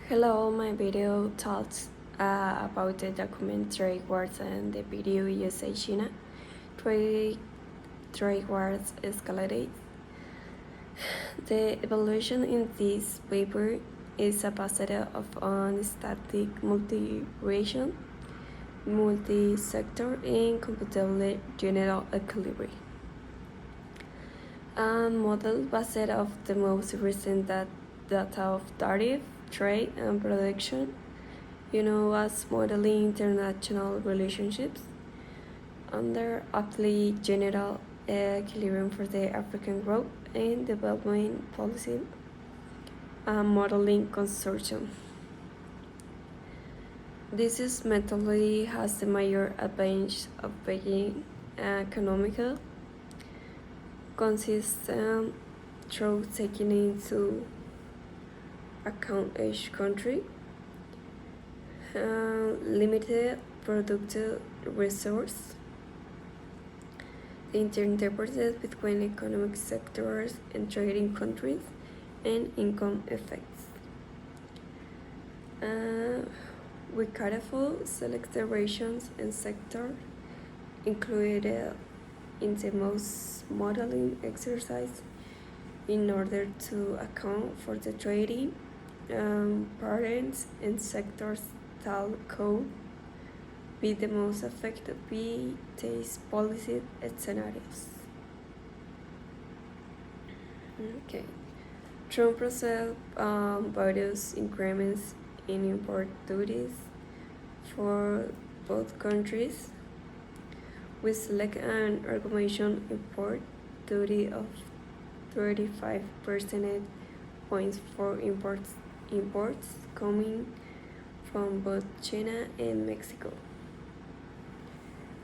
Hello, my video talks about the documentary wars and the video USA China. Trade, trade wars escalated. The evolution in this paper is a based of on static multi-region, multi-sector, and competitive general equilibrium. A model based of the most recent data of tariff, trade, and production, as modeling international relationships under aptly general equilibrium for the African growth and development policy modeling consortium. This is methodology has the major advantage of being economical, consistent through taking into account each country, limited productive resource, the interdependence between economic sectors and trading countries, and income effects. We carefully select the regions and sectors included in the most modeling exercise in order to account for the trading patterns and sectors that could be the most affected by these policy scenarios. Okay. Trump processed various increments in import duties for both countries. We select an argumentation import duty of 35 percentage points for imports coming from both China and Mexico.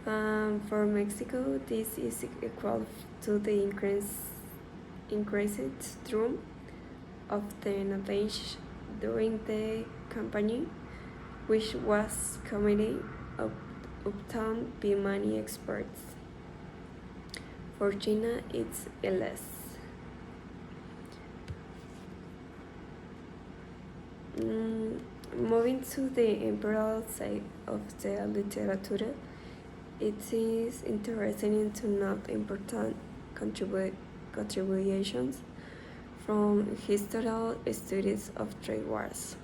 For Mexico, this is equal to the increased term of the advantage during the campaign, which was commonly obtained by many experts. For China, it's less. Moving to the imperial side of the literature, it is interesting to note important contributions from historical studies of trade wars.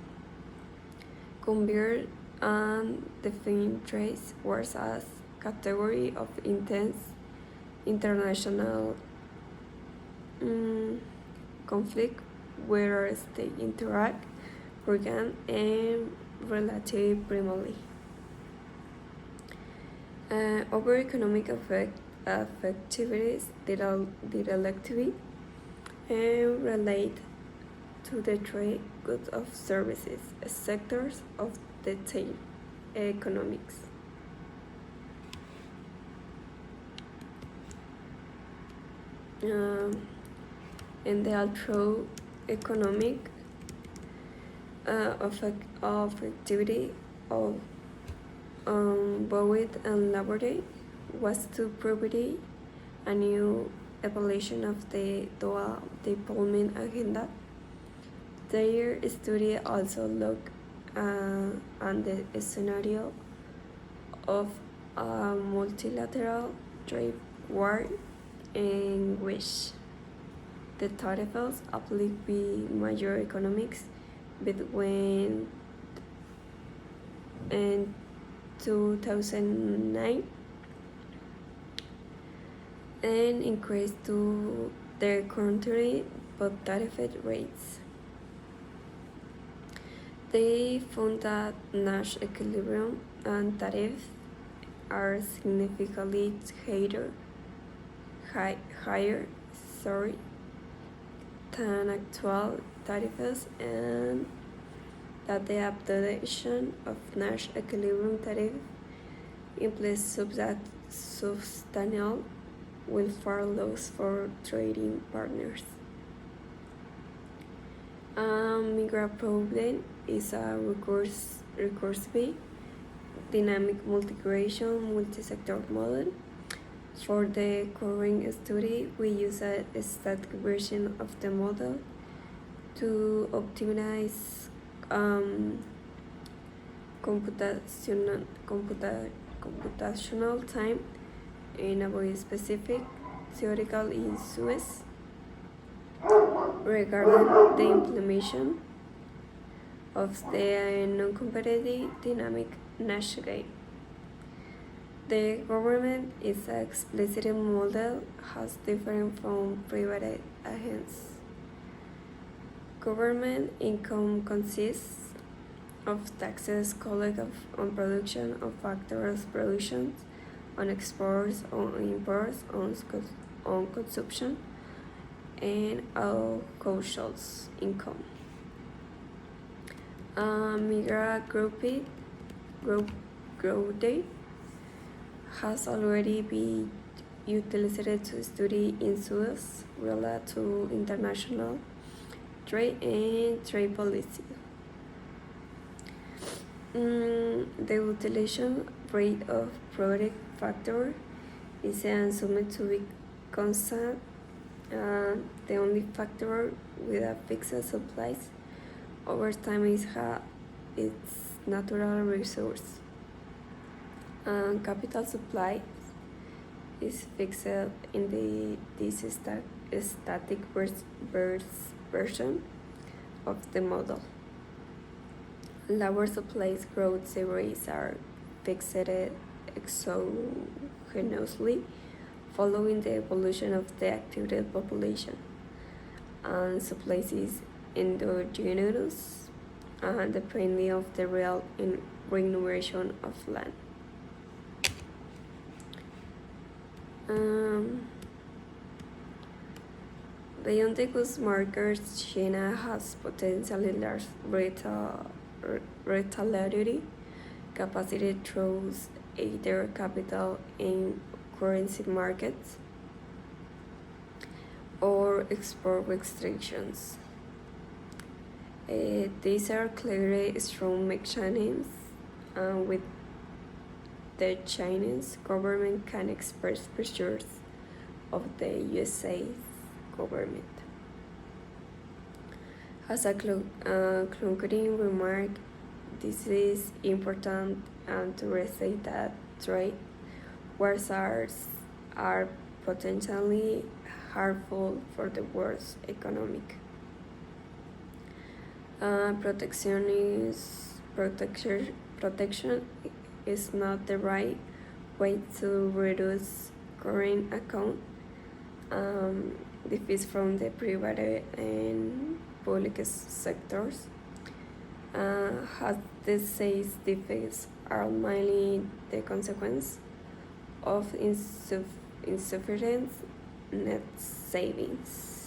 Convert and define trade wars as category of intense international conflict where they interact, organ, and relatively primarily. Over economic effectivities directly relate to the trade, goods of services, sectors of the same economics. And the although economic of activity of Bowitt and Laborde was to provide a new evaluation of the dual development agenda. Their study also looked at the scenario of a multilateral trade war in which the tariffs apply by major economics between 2009 and increased to their country but tariff rates. They found that Nash equilibrium and tariffs are significantly higher than actual tariffs, and that the adoption of Nash equilibrium tariff implies substantial welfare loss for trading partners. Migra problem is a recursive, dynamic multi-region, multi-sector model. For the current study, we use a static version of the model to optimize computational time in a very specific theoretical issues regarding the implementation of the non-competitive dynamic national game. The government is an explicit model has different from private agents. Government income consists of taxes collected on production of factors, productions, on exports, on imports, on consumption, and all social income. Migra Growth has already been utilized to study issues related to international trade and trade policy. The utilization rate of product factor is assumed to be constant. The only factor with a fixed supply over time is its natural resource. Capital supply is fixed in this static version of the model. Lower supply growth rates are fixed exogenously following the evolution of the active population, and supply is endogenous depending of the real remuneration of land. Beyond the goods markets, China has potentially large retaliatory capacity through either capital and currency markets or export restrictions. These are clearly strong mechanisms with the Chinese government can express pressures of the USA government. As a concluding remark, this is important to restate that trade wars are potentially harmful for the world's economic. Protection is not the right way to reduce current account deficits from the private and public sectors. As the says deficits are mainly the consequence of insufficient net savings.